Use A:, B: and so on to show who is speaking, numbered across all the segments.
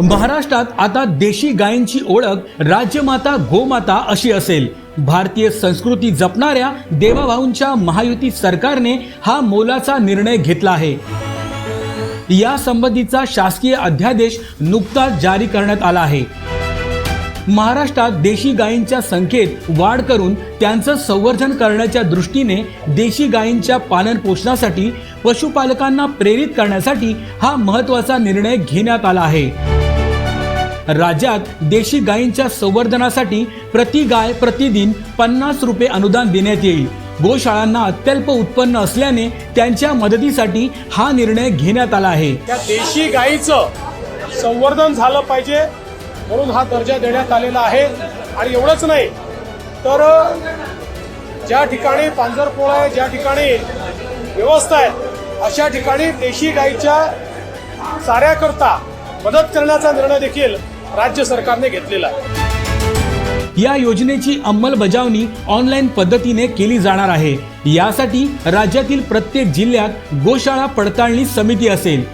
A: महाराष्ट्रात आता देशी गायींची ओळख राजमाता गोमाता अशी असेल। भारतीय संस्कृती जपणाऱ्या देवाभाऊंच्या महायुती सरकारने हा मोलाचा निर्णय घेतला आहे। या संबंधीचा शासकीय अध्यादेश नुकताच जारी करण्यात आला आहे। महाराष्ट्रात देशी गायींच्या संख्येत वाढ करून त्यांचं संवर्धन करण्याच्या दृष्टीने देशी गायींच्या पालन पोषणासाठी पशुपालकांना प्रेरित करण्यासाठी हा महत्त्वाचा निर्णय घेण्यात आला आहे। राज्यात देशी गायींच्या संवर्धनासाठी प्रति गाय प्रतिदिन 50 रुपये अनुदान देण्यात येईल। गोशाळांना अत्यल्प उत्पन्न असल्याने त्यांच्या मदतीसाठी हा निर्णय घेण्यात आला आहे।
B: त्या देशी गायीचं संवर्धन झालं पाहिजे म्हणून हा दर्जा देण्यात आलेला आहे। आणि एवढंच नाही तर ज्या ठिकाणी पांजरपोळ आहे, ज्या ठिकाणी व्यवस्था आहे, अशा ठिकाणी देशी गायीच्या चाऱ्याकरता मदत करण्याचा निर्णय देखील राज्य सरकारने घेतलेला आहे।
A: या योजनेची अंमलबजावणी ऑनलाईन पद्धतीने केली जाणार आहे। यासाठी राज्यातील प्रत्येक जिल्ह्यात गोशाळा पडताळणी समिती असेल।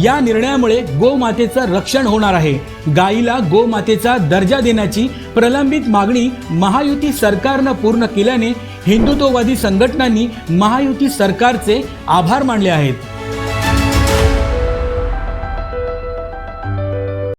A: या निर्णयामुळे गोमातेचं रक्षण होणार आहे। गायीला गोमातेचा दर्जा देण्याची प्रलंबित मागणी महायुती सरकारनं पूर्ण केल्याने हिंदुत्ववादी संघटनांनी महायुती सरकारचे आभार मानले आहेत।